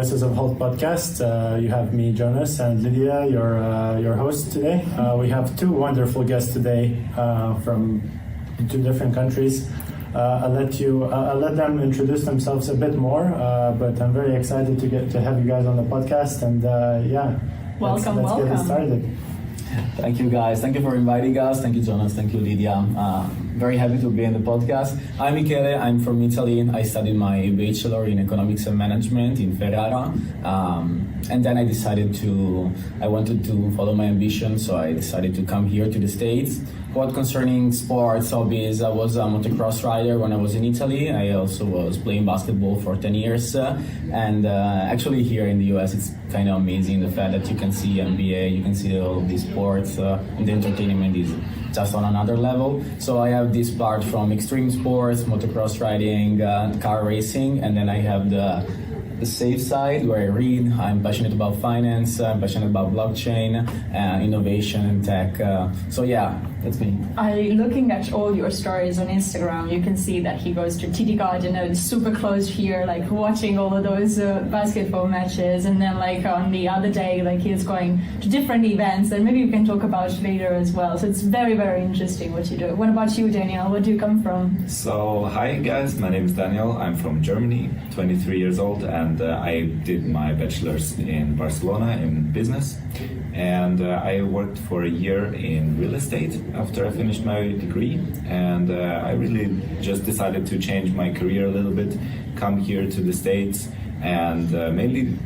Voices of Hult podcast. You have me, Jonas, and Lidia, your host today. We have two wonderful guests today from two different countries. I'll let them introduce themselves a bit more, but I'm very excited to have you guys on the podcast. And let's get it started. Thank you, guys. Thank you for inviting us. Thank you, Jonas. Thank you, Lidia. Very happy to be in the podcast. I'm Michele. I'm from Italy. I studied my bachelor in economics and management in Ferrara. And then I wanted to follow my ambition, so I decided to come here to the States. What concerning sports hobbies, I was a motocross rider when I was in Italy. I also was playing basketball for 10 years. And actually here in the US, it's kind of amazing the fact that you can see NBA, you can see all these sports, and the entertainment is just on another level. So I have this part from extreme sports, motocross riding, car racing, and then I have the safe side where I read. I'm passionate about finance, I'm passionate about blockchain, innovation and tech. So yeah, that's me. Looking at all your stories on Instagram, you can see that he goes to TD Garden and is super close here, like watching all of those basketball matches. And then like on the other day, like he's going to different events that maybe we can talk about later as well. So it's very, very interesting what you do. What about you, Daniel? Where do you come from? So hi guys, my name is Daniel. I'm from Germany, 23 years old, and I did my bachelor's in Barcelona in business. And I worked for a year in real estate after I finished my degree, and I really just decided to change my career a little bit, come here to the States, and mainly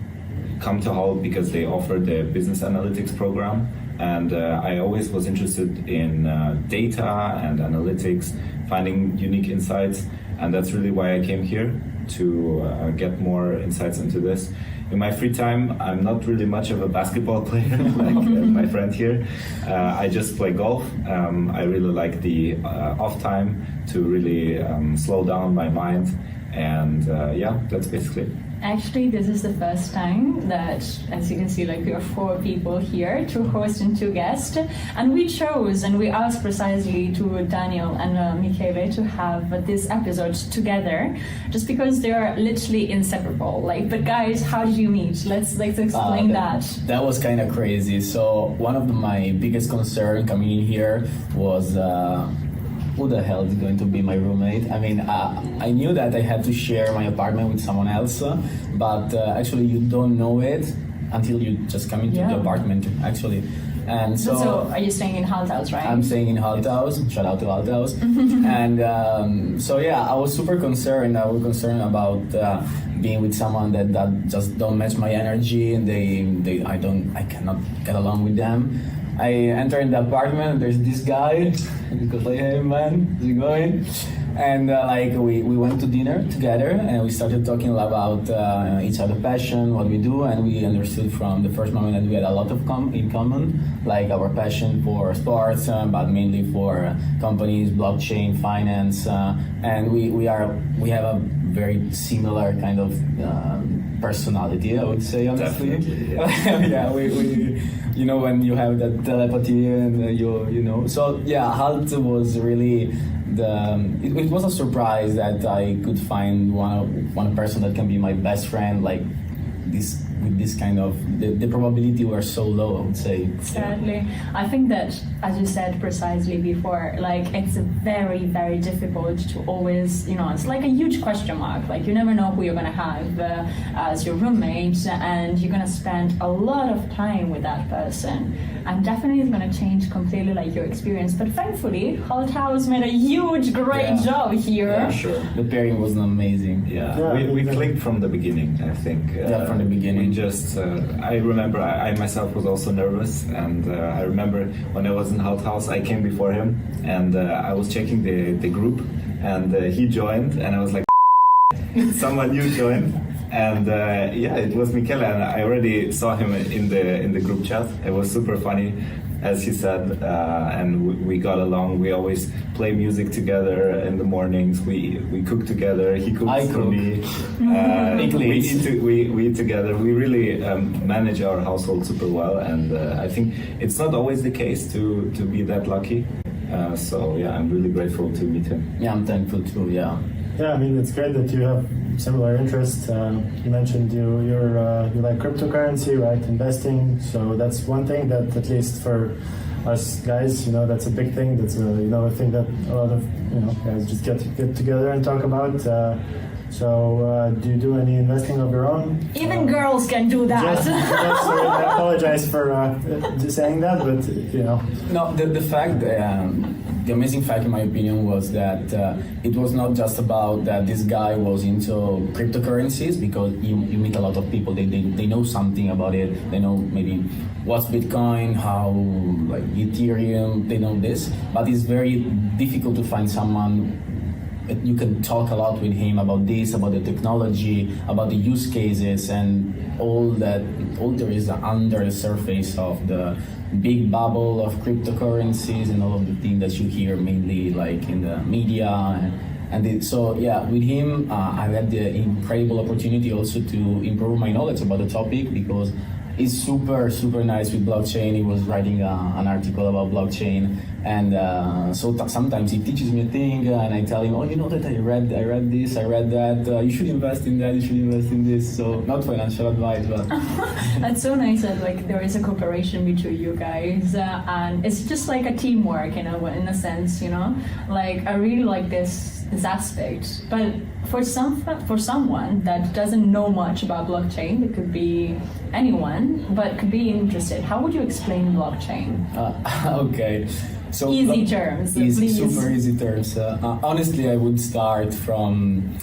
come to Hult because they offer the business analytics program, and I always was interested in data and analytics, finding unique insights, and that's really why I came here to get more insights into this. In my free time, I'm not really much of a basketball player like my friend here. I just play golf. I really like the off time to really slow down my mind. And that's basically it. Actually, this is the first time that, as you can see, like we are 4 people here, 2 hosts and 2 guests, and we chose and we asked precisely to Daniel and Michele to have this episode together, just because they are literally inseparable. Like, but guys, how did you meet? Let's explain that. That was kind of crazy. So one of my biggest concern coming in here was. Who the hell is going to be my roommate? I mean, I knew that I had to share my apartment with someone else, but actually you don't know it until you just come into the apartment, actually. And so are you staying in Hult House, right? I'm staying in Hult House. Shout out to Hult House. And I was super concerned. I was concerned about being with someone that just don't match my energy, and I cannot get along with them. I enter in the apartment, and there's this guy. He goes like, "Hey man, how's it going?" And we went to dinner together, and we started talking about each other's passion, what we do, and we understood from the first moment that we had a lot of in common, like our passion for sports, but mainly for companies, blockchain, finance, and we have a very similar kind of personality, I would say, honestly. Yeah, we you know, when you have that telepathy and you know. So yeah, Hult was really it was a surprise that I could find one person that can be my best friend, like this, with this kind of the probability were so low, I would say. Exactly. I think that, as you said precisely before, like it's very, very difficult to always, you know, it's like a huge question mark. Like you never know who you're gonna have as your roommate, and you're gonna spend a lot of time with that person, and definitely it's gonna change completely like your experience. But thankfully, Hult House made a great job here. Yeah, sure. The pairing was amazing. We clicked from the beginning, I think. From the beginning. I remember I myself was also nervous, and I remember when I was in Hult House, I came before him, and I was checking the group, and he joined, and I was like, someone new joined, and it was Michele, and I already saw him in the group chat. It was super funny, as he said, and we got along. We always play music together in the mornings. We cook together. He cooks for me. We eat together. We really manage our household super well, and I think it's not always the case to be that lucky. I'm really grateful to meet him. Yeah, I'm thankful too. Yeah. Yeah, I mean, it's great that you have similar interests. You mentioned you like cryptocurrency, right? Investing. So that's one thing that, at least for us guys, that's a big thing. That's a thing that a lot of guys just get together and talk about. So do you do any investing of your own? Even girls can do that. Sorry, I apologize for saying that, but No, the fact, the amazing fact in my opinion was that it was not just about that this guy was into cryptocurrencies, because you meet a lot of people, they know something about it, they know maybe what's Bitcoin, how like Ethereum, they know this, but it's very difficult to find someone you can talk a lot with him about this, about the technology, about the use cases, and all there is under the surface of the big bubble of cryptocurrencies and all of the things that you hear mainly like in the media. So with him, I had the incredible opportunity also to improve my knowledge about the topic, because he's super nice with blockchain. He was writing an article about blockchain, and sometimes he teaches me a thing, and I tell him, that I read this, I read that. You should invest in that. You should invest in this. So not financial advice, but that's so nice that there is a cooperation between you guys, and it's just like a teamwork, in a sense. I really like this aspect, but for someone that doesn't know much about blockchain, it could be anyone, but could be interested. How would you explain blockchain? Okay, so easy terms, please. Super easy terms. Honestly, I would start from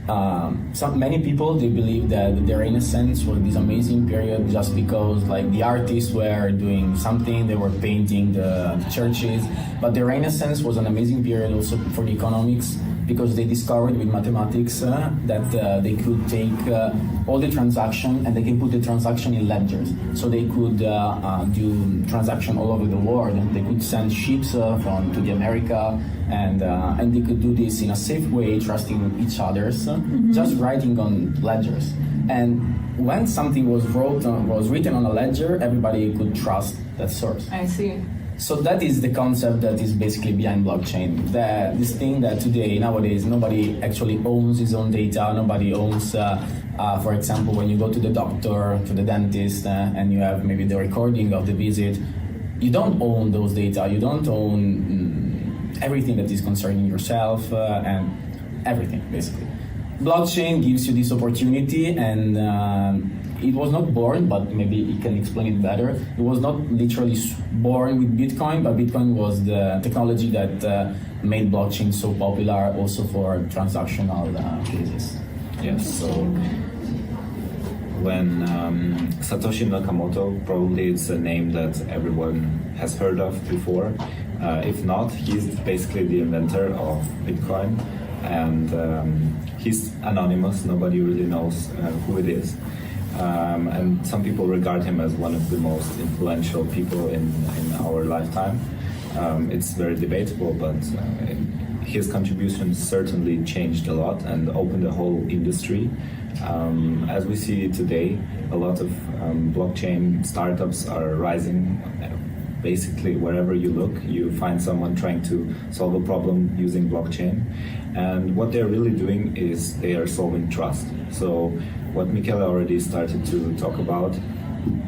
many people. They believe that their innocence was this amazing period just because the artists were doing something, they were painting the churches, but their Renaissance was an amazing period also for the economics, because they discovered with mathematics that they could take all the transaction and they can put the transaction in ledgers. So they could do transaction all over the world, and they could send ships to the America, and they could do this in a safe way, trusting each other's, just writing on ledgers. And when something was written on a ledger, everybody could trust that source. I see. So that is the concept that is basically behind blockchain. This thing that nowadays, nobody actually owns his own data. Nobody owns, for example, when you go to the doctor, to the dentist, and you have maybe the recording of the visit, you don't own those data. You don't own everything that is concerning yourself and everything, basically. Blockchain gives you this opportunity, and it was not born, but maybe it can explain it better. It was not literally born with Bitcoin, but Bitcoin was the technology that made blockchain so popular also for transactional cases. Yes, so when Satoshi Nakamoto, probably it's a name that everyone has heard of before. If not, he's basically the inventor of Bitcoin, and he's anonymous. Nobody really knows who it is. And some people regard him as one of the most influential people in our lifetime. It's very debatable, but his contributions certainly changed a lot and opened a whole industry. As we see today, a lot of blockchain startups are rising. Basically, wherever you look, you find someone trying to solve a problem using blockchain. And what they're really doing is they are solving trust. So what Michele already started to talk about,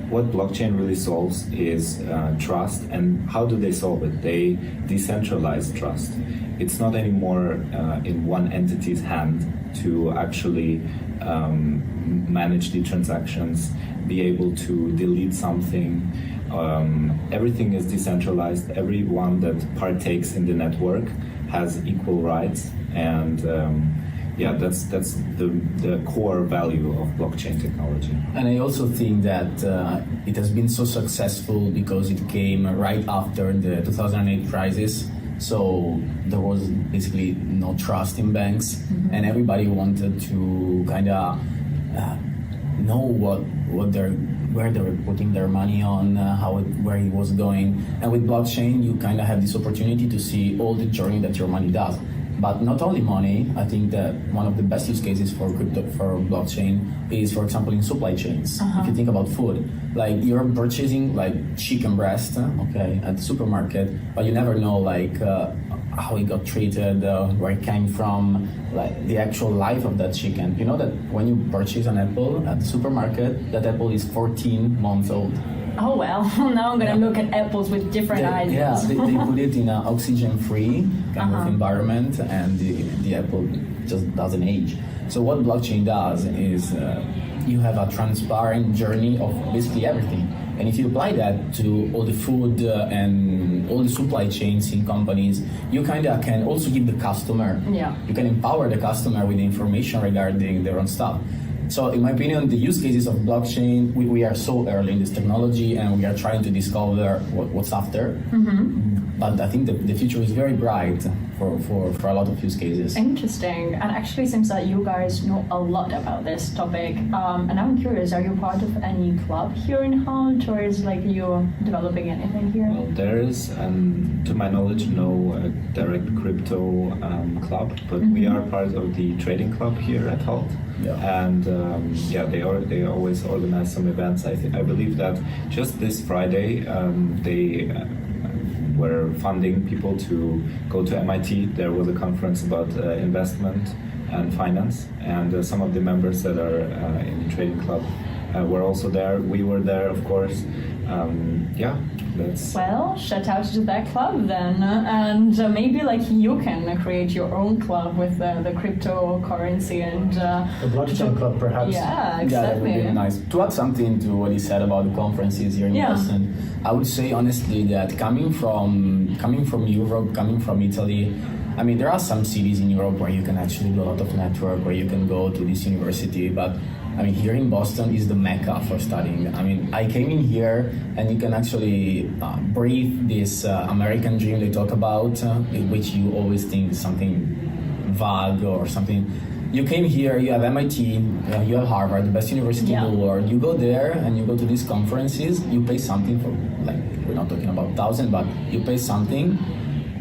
what blockchain really solves is trust. And how do they solve it? They decentralize trust. It's not anymore in one entity's hand to actually manage the transactions, be able to delete something. Everything is decentralized. Everyone that partakes in the network has equal rights, and that's the core value of blockchain technology. And I also think that it has been so successful because it came right after the 2008 crisis. So there was basically no trust in banks, and everybody wanted to kind of know where they were putting their money on, where it was going. And with blockchain, you kind of have this opportunity to see all the journey that your money does. But not only money, I think that one of the best use cases for blockchain is, for example, in supply chains. If you think about food, like you're purchasing like chicken breast, okay, at the supermarket, but you never know like how it got treated, where it came from, like the actual life of that chicken. You know that when you purchase an apple at the supermarket, that apple is 14 months old. Oh well, now I'm gonna look at apples with different eyes. Yeah, they put it in an oxygen-free kind of environment, and the apple just doesn't age. So what blockchain does is you have a transparent journey of basically everything. And if you apply that to all the food and all the supply chains in companies, you kind of can also give the customer, you can empower the customer with information regarding their own stuff. So in my opinion, the use cases of blockchain, we are so early in this technology and we are trying to discover what's after. But I think the future is very bright for a lot of use cases. Interesting. And actually seems that you guys know a lot about this topic. And I'm curious, are you part of any club here in Hult, or is like you developing anything here? Well, there is, to my knowledge, no direct crypto club, but we are part of the trading club here at Hult. And they always organize some events. I believe that just this Friday they were funding people to go to MIT. There was a conference about investment and finance, and some of the members that are in the trading club were also there. We were there, of course. Well, shout out to that club then, and maybe like you can create your own club with the cryptocurrency and the blockchain club, perhaps. Yeah, exactly. Yeah, that would be nice. To add something to what he said about the conferences here in Boston, I would say honestly that coming from Europe, coming from Italy, I mean, there are some cities in Europe where you can actually do a lot of network, where you can go to this university, but I mean, here in Boston is the mecca for studying. I mean, I came in here and you can actually breathe this American dream they talk about, which you always think is something vague or something. You came here, you have MIT, you have Harvard, the best university in the world. You go there and you go to these conferences, you pay something for, like, we're not talking about 1,000, but you pay something.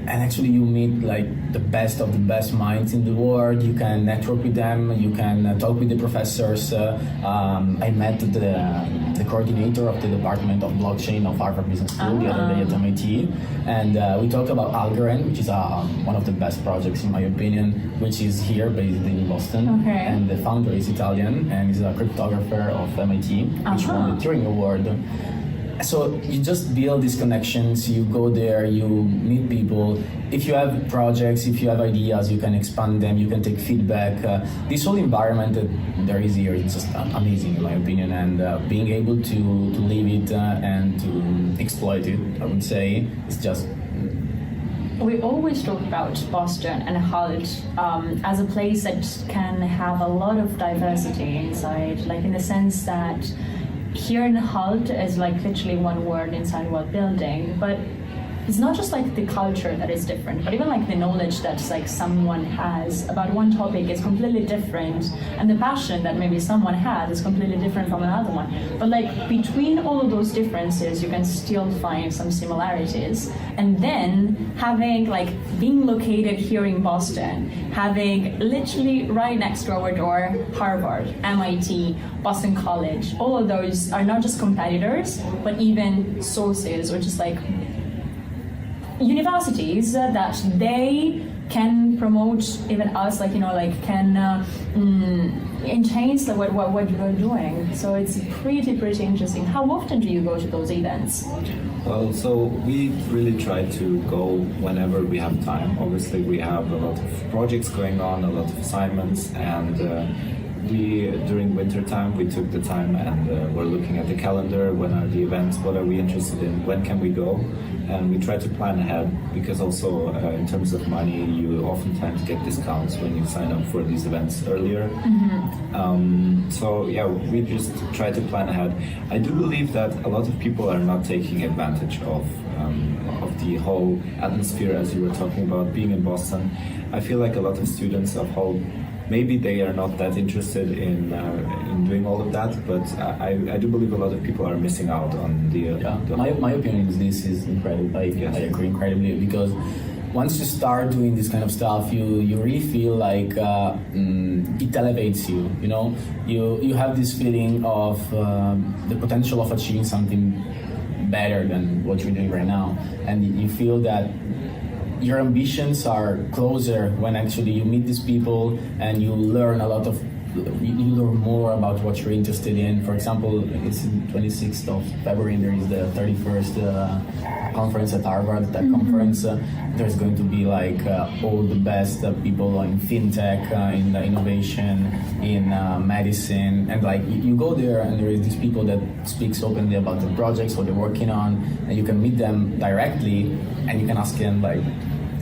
And actually you meet like the best of the best minds in the world. You can network with them, you can talk with the professors. I met the coordinator of the Department of Blockchain of Harvard Business School the other day at MIT. And we talked about Algorand, which is one of the best projects in my opinion, which is here based in Boston. And the founder is Italian and is a cryptographer of MIT, which won the Turing Award. So you just build these connections, you go there, you meet people. If you have projects, if you have ideas, you can expand them, you can take feedback. This whole environment that there is here is just amazing in my opinion, and being able to live it and to exploit it, I would say, is just... We always talk about Boston and Hult as a place that can have a lot of diversity inside, like in the sense that here in Hult is like literally one word inside one building, but it's not just like the culture that is different, but even like the knowledge that like someone has about one topic is completely different, and the passion that maybe someone has is completely different from another one. But like between all of those differences, you can still find some similarities. And then having like being located here in Boston, having literally right next to our door Harvard, MIT, Boston College, all of those are not just competitors, but even sources or just like universities that they can promote even us, like, you know, like can change what we're doing. So it's pretty interesting. How often do you go to those events? Well, so we really try to go whenever we have time. Obviously, we have a lot of projects going on, a lot of assignments, and during winter time, we took the time and we're looking at the calendar. When are the events? What are we interested in? When can we go? And we try to plan ahead, because also in terms of money, you oftentimes get discounts when you sign up for these events earlier. So yeah, we just try to plan ahead. I do believe that a lot of people are not taking advantage of the whole atmosphere, as you were talking about, being in Boston. I feel like a lot of students of Hult, maybe they are not that interested in doing all of that, but I do believe a lot of people are missing out on the my opinion is this is incredible. I agree incredibly, because once you start doing this kind of stuff, you really feel like it elevates you. You know, you have this feeling of the potential of achieving something better than what you're doing right now, and you feel that your ambitions are closer when actually you meet these people and you learn a lot of. You learn more about what you're interested in. For example, it's 26th of February, there is the 31st conference at Harvard, that conference. There's going to be like all the best people in fintech, in innovation, in medicine. And like you go there and there is these people that speaks openly about the projects, what they're working on, and you can meet them directly and you can ask them like,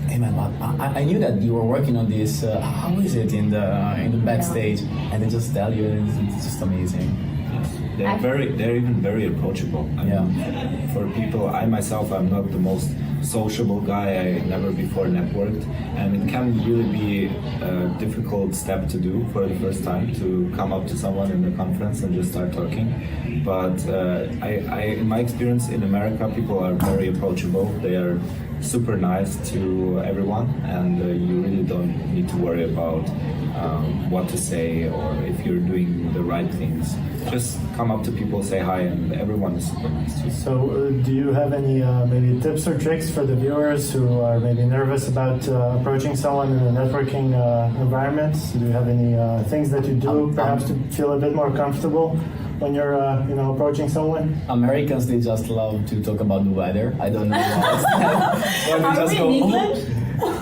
hey man, I knew that you were working on this. How is it in the backstage? And they just tell you, and it's just amazing. They're even very approachable. I mean, for people, I myself, I'm not the most sociable guy. I never before networked, and it can really be a difficult step to do for the first time, to come up to someone in the conference and just start talking. But in my experience in America, people are very approachable. They are super nice to everyone, and you really don't need to worry about what to say or if you're doing the right things. Just come up to people, say hi, and everyone is super nice to you. So do you have any maybe tips or tricks for the viewers who are maybe nervous about approaching someone in a networking environment? Do you have any things that you do perhaps to feel a bit more comfortable when you're approaching someone? Americans, they just love to talk about the weather. I don't know why. Or they just go,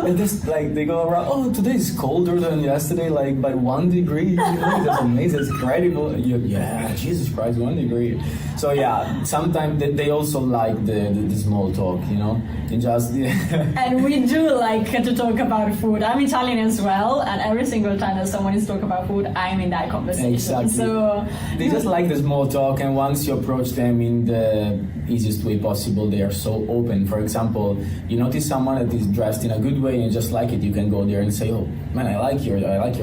and just like they go around, oh, today is colder than yesterday, like by 1 degree. You know, that's amazing, it's incredible. Yeah, Jesus Christ, 1 degree. So yeah, sometimes they also like the small talk, you know. You just and we do like to talk about food. I'm Italian as well, and every single time that someone is talking about food, I'm in that conversation. Exactly. So they just like the small talk, and once you approach them in the easiest way possible, they are so open. For example, you notice someone that is dressed in a good way and you just like it, you can go there and say, oh man, I like your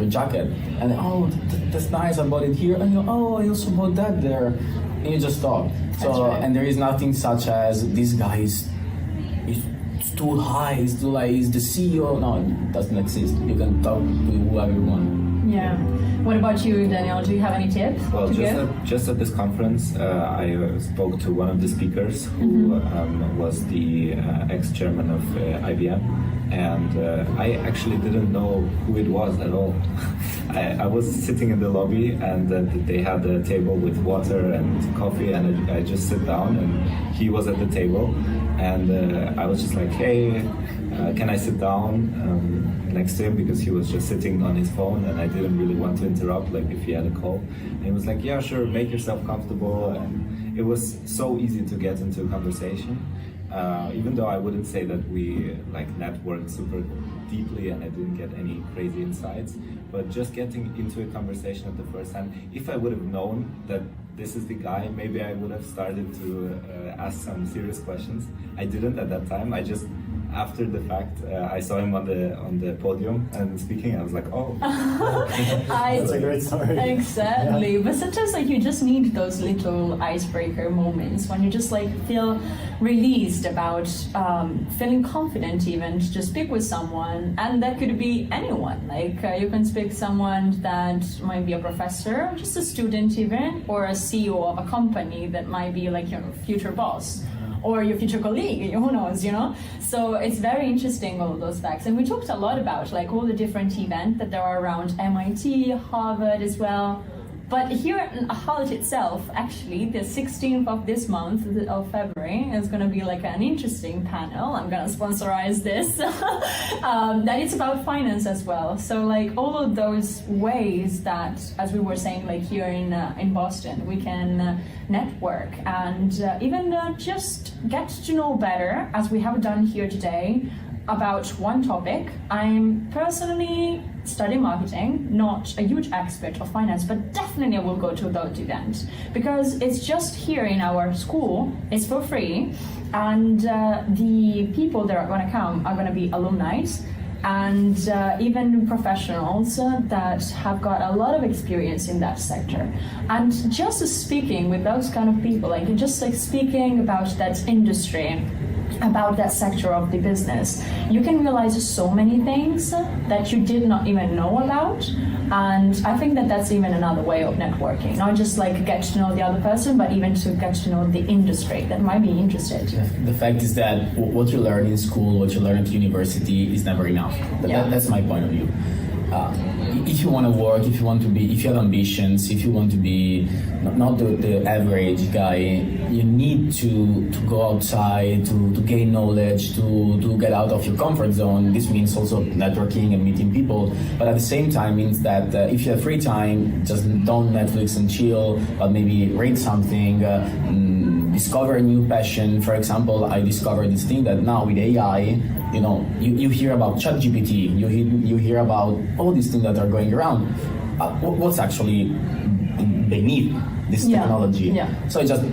jacket, and oh, that's nice, I bought it here, and you go, oh, I also bought that there, and you just talk. So right. And there is nothing such as this guy is too high, he's the CEO. No, it doesn't exist. You can talk to whoever you want. Yeah. What about you, Daniel? Do you have any tips? Well, just at this conference, I spoke to one of the speakers who was the ex-chairman of IBM, and I actually didn't know who it was at all. I was sitting in the lobby, and they had a table with water and coffee, and I just sit down, and he was at the table, and I was just like, hey, can I sit down next to him, because he was just sitting on his phone and I didn't really want to interrupt, like if he had a call. And he was like, yeah, sure, make yourself comfortable. And it was so easy to get into a conversation, even though I wouldn't say that we like networked super deeply and I didn't get any crazy insights, but just getting into a conversation at the first time, if I would have known that this is the guy, maybe I would have started to ask some serious questions. I didn't at that time. I just, after the fact, I saw him on the podium and speaking. I was like, oh, that's a great story. Exactly. Yeah. But sometimes like you just need those little icebreaker moments when you just like feel released about feeling confident even to just speak with someone, and that could be anyone. Like you can speak to someone that might be a professor, or just a student even, or a CEO of a company that might be like your future boss or your future colleague, who knows, you know? So it's very interesting, all of those facts. And we talked a lot about like all the different events that there are around MIT, Harvard as well. But here in Hult itself, actually, the 16th of this month of February is going to be like an interesting panel. I'm going to sponsorize this. That it's about finance as well. So like all of those ways that, as we were saying, like here in Boston, we can network and even just get to know better, as we have done here today, about one topic. I'm personally studying marketing, not a huge expert of finance, but definitely I will go to that event because it's just here in our school, it's for free, and the people that are going to come are going to be alumni and even professionals that have got a lot of experience in that sector. And just speaking with those kind of people, like just like speaking about that industry, about that sector of the business, you can realize so many things that you did not even know about. And I think that that's even another way of networking, not just like get to know the other person, but even to get to know the industry that might be interested. The fact is that what you learn in school, what you learn at university is never enough. That's my point of view. If you want to work, if you have ambitions, if you want to be not the average guy, you need to go outside, to gain knowledge, to get out of your comfort zone. This means also networking and meeting people, but at the same time means that if you have free time, just don't Netflix and chill, but maybe read something, discover a new passion. For example, I discovered this thing that now with AI, you hear about ChatGPT, you hear about all these things that are going around. What's actually beneath this technology? Yeah. So I just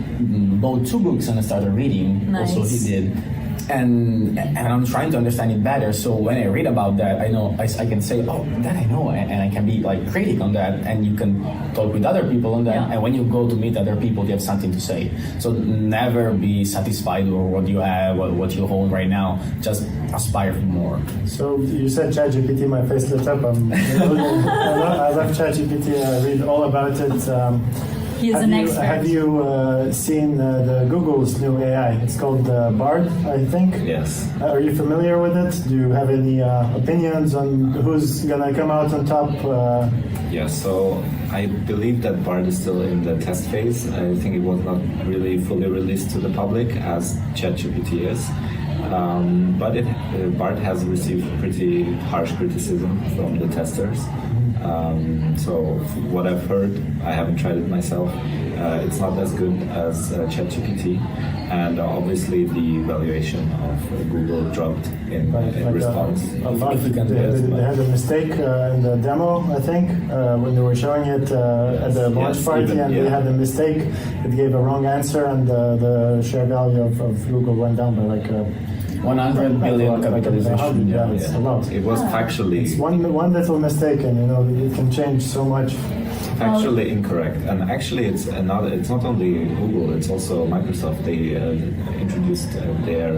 bought 2 books and I started reading. Nice. Also he did. And I'm trying to understand it better. So when I read about that, I know I can say, oh, that I know, and I can be like critic on that, and you can talk with other people on that. Yeah. And when you go to meet other people, you have something to say. So never be satisfied with what you have or what you hold right now. Just aspire for more. So you said ChatGPT, my face lit up. I love ChatGPT. I read all about it. He's an expert. Have you seen the Google's new AI? It's called Bard, I think. Yes. Are you familiar with it? Do you have any opinions on who's gonna come out on top? Yeah, so I believe that Bard is still in the test phase. I think it was not really fully released to the public as ChatGPT is. But Bard has received pretty harsh criticism from the testers. So what I've heard, I haven't tried it myself, it's not as good as ChatGPT, and obviously the valuation of Google dropped in response. A lot. They had a mistake in the demo, I think, when they were showing it at the launch party, and they had a mistake. It gave a wrong answer, and the share value of Google went down by like 100 billion capitalization. Yeah, it's a lot. It was factually. It's one little mistake, and it can change so much. Factually incorrect, and actually it's not only Google, it's also Microsoft. They introduced their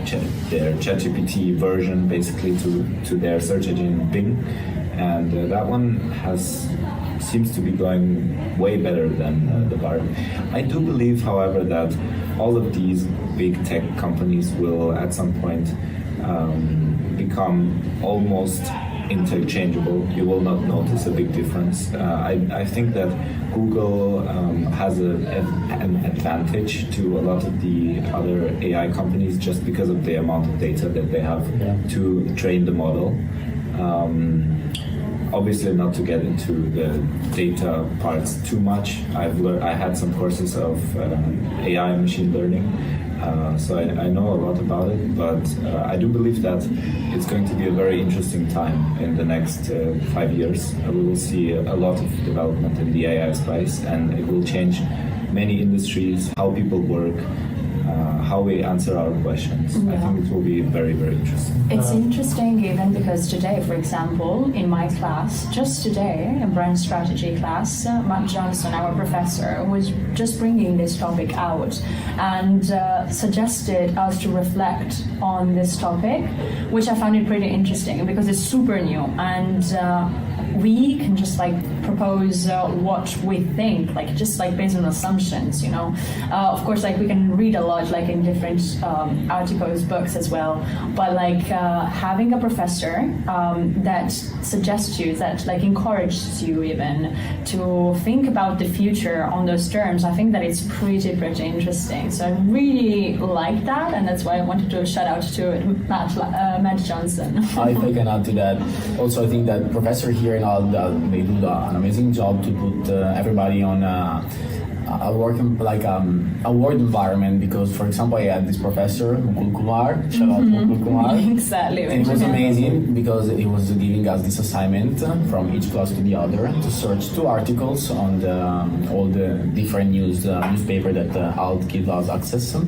ChatGPT version basically to their search engine Bing, and that one seems to be going way better than the Bard. I do believe, however, that all of these big tech companies will at some point become almost interchangeable. You will not notice a big difference. I think that Google has an advantage to a lot of the other AI companies just because of the amount of data that they have to train the model. Obviously, not to get into the data parts too much. I had some courses of AI and machine learning, so I know a lot about it. But I do believe that it's going to be a very interesting time in the next 5 years. We will see a lot of development in the AI space, and it will change many industries, how people work, how we answer our questions. I think it will be very, very interesting. It's interesting even because today, for example, in my class, just today, a brand strategy class, Matt Johnson, our professor, was just bringing this topic out and suggested us to reflect on this topic, which I found it pretty interesting because it's super new, and we can just like propose what we think, like just like based on assumptions, you know. Of course, like we can read a lot, like in different articles, books as well. But like having a professor that suggests you, that like encourages you even to think about the future on those terms, I think that it's pretty interesting. So I really like that, and that's why I wanted to shout out to Matt Johnson. I can add to that. Also, I think that professor here in Hult, they do an amazing job to put everybody on a working a work environment, because for example I had this professor Mukul Kumar, shout out Mukul Kumar. Exactly. And it was amazing because he was giving us this assignment from each class to the other to search 2 articles on all the different newspaper that Hult gives us access to,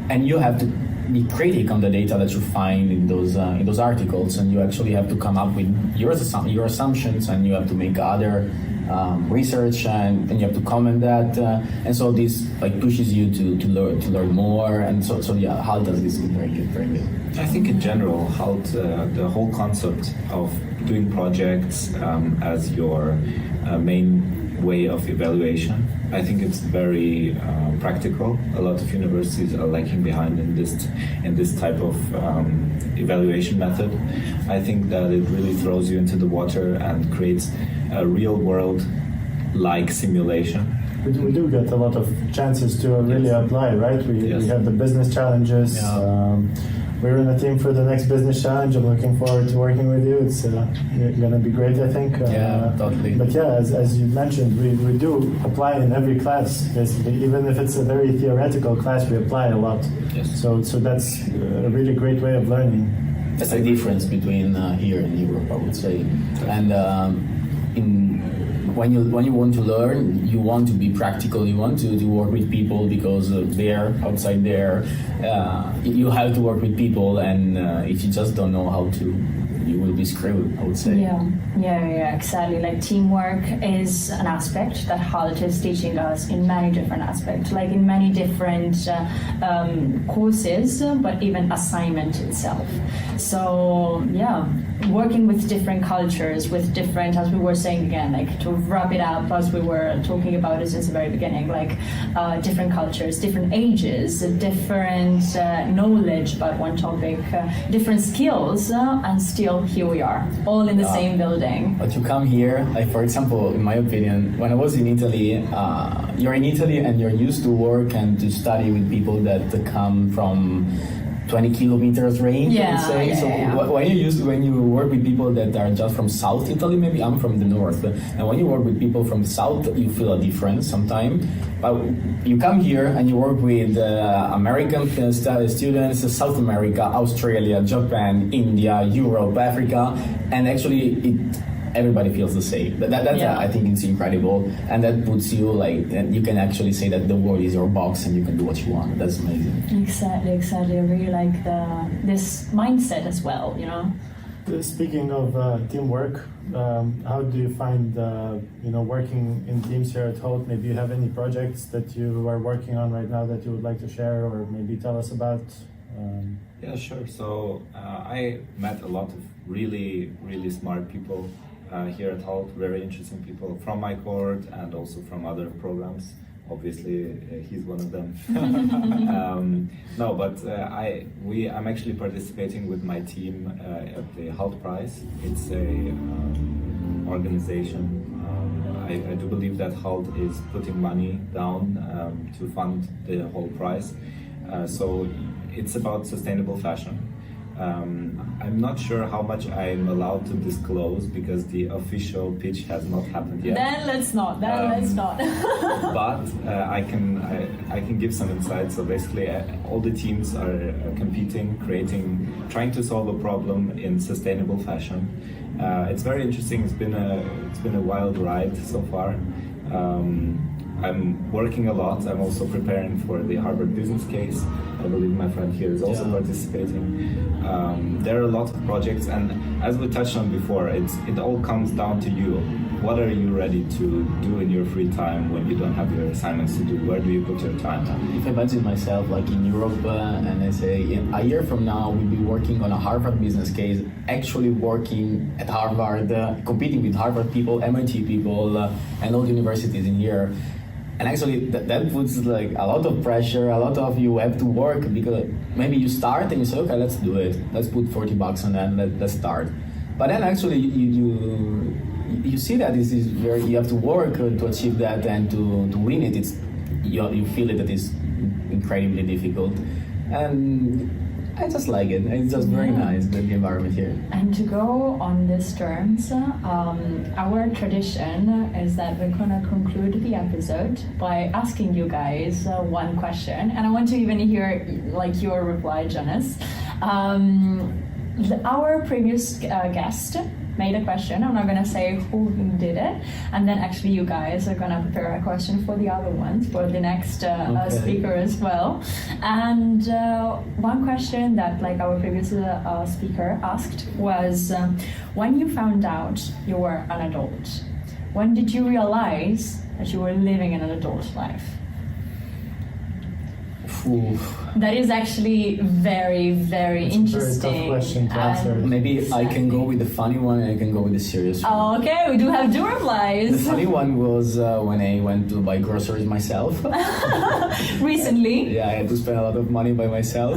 and you have to be critic on the data that you find in those articles, and you actually have to come up with your assumptions, and you have to make other research, and you have to comment that, and so this like pushes you to learn more, and so yeah, Hult does this very good. I think in general, Hult, the whole concept of doing projects as your main way of evaluation, I think it's very practical. A lot of universities are lagging behind in this type of evaluation method. I think that it really throws you into the water and creates a real world like simulation. We do get a lot of chances to really apply, right? We have the business challenges. Yeah. We're in a team for the next business challenge. I'm looking forward to working with you. It's going to be great, I think. Yeah, totally. But yeah, as you mentioned, we do apply in every class, basically. Even if it's a very theoretical class, we apply a lot. Yes. So that's a really great way of learning. That's the difference between here and Europe, I would say. And when you want to learn, you want to be practical. You want to work with people because outside there, you have to work with people. And if you just don't know how to, you will be screwed, I would say. Yeah, exactly. Like teamwork is an aspect that Hult is teaching us in many different aspects, like in many different courses, but even assignment itself. So yeah, working with different cultures, with different, as we were saying again, like to wrap it up, as we were talking about it since the very beginning, like different cultures, different ages, different knowledge about one topic, different skills, and still here we are, all in the same building. But you come here, like for example, in my opinion, when I was in Italy, you're in Italy and you're used to work and to study with people that come from 20 kilometers range, I would say. When you work with people that are just from South Italy, maybe I'm from the North, and when you work with people from the South, you feel a difference sometimes. But you come here and you work with American students, South America, Australia, Japan, India, Europe, Africa, and actually everybody feels the same. I think it's incredible, and that puts you like, you can actually say that the world is your box and you can do what you want. That's amazing. Exactly. I really like this mindset as well, you know. Speaking of teamwork, how do you find working in teams here at Hult? Maybe you have any projects that you are working on right now that you would like to share, or maybe tell us about? Yeah, sure. So I met a lot of really smart people here at Hult, very interesting people from my cohort and also from other programs. Obviously, he's one of them. I'm actually participating with my team at the Hult Prize. It's a organization. I do believe that Hult is putting money down to fund the whole prize. So it's about sustainable fashion. I'm not sure how much I'm allowed to disclose because the official pitch has not happened yet. Then let's not. But I can give some insight. So basically, all the teams are competing, trying to solve a problem in sustainable fashion. It's very interesting. It's been a wild ride so far. I'm working a lot. I'm also preparing for the Harvard business case. I believe my friend here is also participating. There are a lot of projects, and as we touched on before, it all comes down to you. What are you ready to do in your free time when you don't have your assignments to do? Where do you put your time? If I imagine myself like in Europe and I say a year from now we'll be working on a Harvard business case, actually working at Harvard, competing with Harvard people, MIT people, and all the universities in here. And actually that puts like a lot of pressure, a lot of you have to work, because maybe you start and you say, okay, let's do it. Let's put $40 on that, let's start. But then actually you see that this is very, you have to work to achieve that, and to win it, you feel it that is incredibly difficult. And I just like it. It's just very nice, the environment here. And to go on these terms, our tradition is that we're going to conclude the episode by asking you guys one question. And I want to even hear like your reply, Jonas. Our previous guest made a question. I'm not going to say who did it, and then actually you guys are going to prepare a question for the other ones, for the next speaker as well. And one question that like our previous speaker asked was, when you found out you were an adult, when did you realize that you were living an adult life? Ooh. That is actually very, very It's interesting. a very tough question to answer. Maybe I can go with the funny one and I can go with the serious one. Oh, okay, we do have two replies. The funny one was when I went to buy groceries myself. Recently. Yeah, I had to spend a lot of money by myself.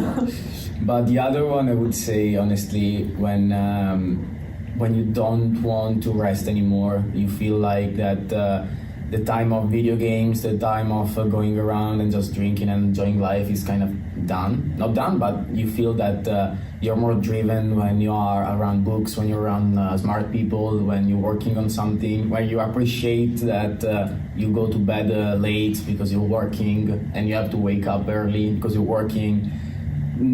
But the other one, I would say, honestly, when you don't want to rest anymore, you feel like that the time of video games, the time of going around and just drinking and enjoying life is kind of done. Not done, but you feel that you're more driven when you are around books, when you're around smart people, when you're working on something, where you appreciate that you go to bed late because you're working and you have to wake up early because you're working.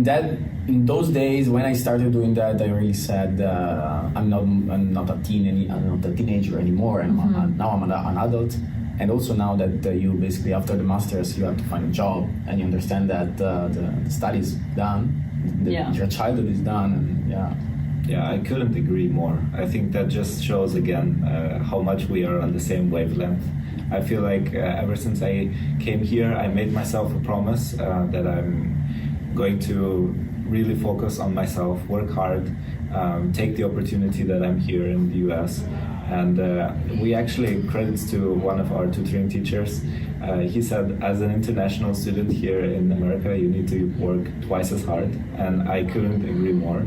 That in those days when I started doing that, I really said I'm not a teenager anymore, and now I'm an adult. And also now that you basically after the masters you have to find a job and you understand that the study's done, your childhood is done, and Yeah, I couldn't agree more. I think that just shows again how much we are on the same wavelength. I feel like ever since I came here, I made myself a promise that I'm going to really focus on myself, work hard, take the opportunity that I'm here in the US. And we actually, credits to one of our tutoring teachers, he said, as an international student here in America, you need to work twice as hard. And I couldn't agree more.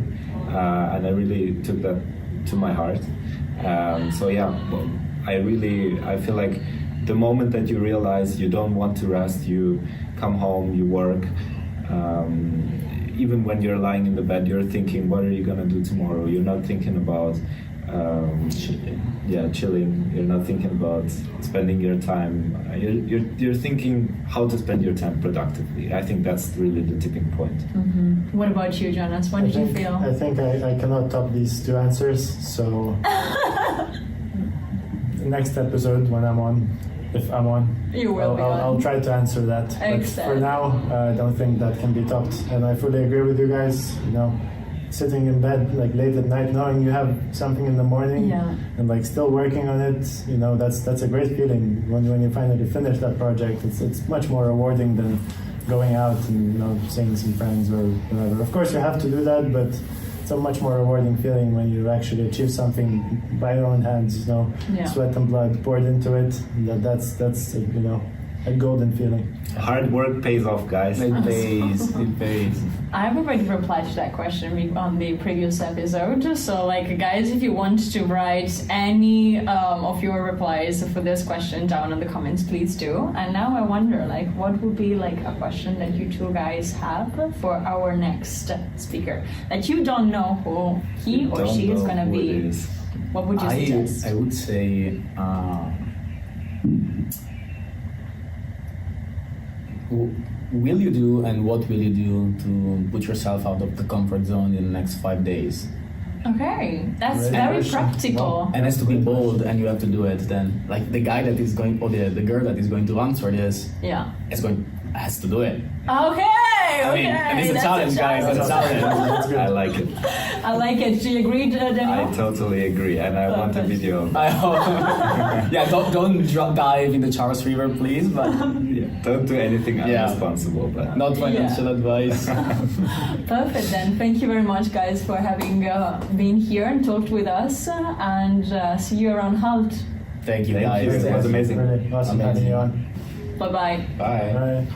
And I really took that to my heart. So yeah, I feel like the moment that you realize you don't want to rest, you come home, you work, even when you're lying in the bed, you're thinking, what are you gonna do tomorrow? You're not thinking about chilling. You're not thinking about spending your time. You're thinking how to spend your time productively. I think that's really the tipping point. Mm-hmm. What about you, Jonas? What did you feel? I think I cannot top these two answers. So next episode when I'm on, if I'm on, You will be on. I'll try to answer that. But for now, I don't think that can be topped. And I fully agree with you guys. You know, sitting in bed like late at night, knowing you have something in the morning, and like still working on it. You know, that's a great feeling when you finally finish that project. It's much more rewarding than going out and seeing some friends or whatever. Of course, you have to do that, but it's a much more rewarding feeling when you actually achieve something by your own hands, sweat and blood poured into it. That's a golden feeling. Hard work pays off, guys. It pays. I've already replied to that question on the previous episode. So, guys, if you want to write any of your replies for this question down in the comments, please do. And now I wonder, what would be a question that you two guys have for our next speaker that you don't know who he or she is going to be? What would you suggest? I would say. Will you do and what will you do to put yourself out of the comfort zone in the next 5 days? Okay, that's Great very question. practical. Wow. And has to be bold and you have to do it then. The guy that is going, or the girl that is going to answer this has to do it. Okay, and it's a that's challenge, guys. It's a challenge. I like it. I like it. Do you agree, Daniel? I totally agree, and I want a video. Don't dive in the Charles River, please. But Don't do anything irresponsible. But not financial advice. Perfect. Then thank you very much, guys, for having been here and talked with us. And see you around Hult. Thank you, Thank guys. you. It was amazing. Really awesome having you on. Bye-bye. Bye. Bye.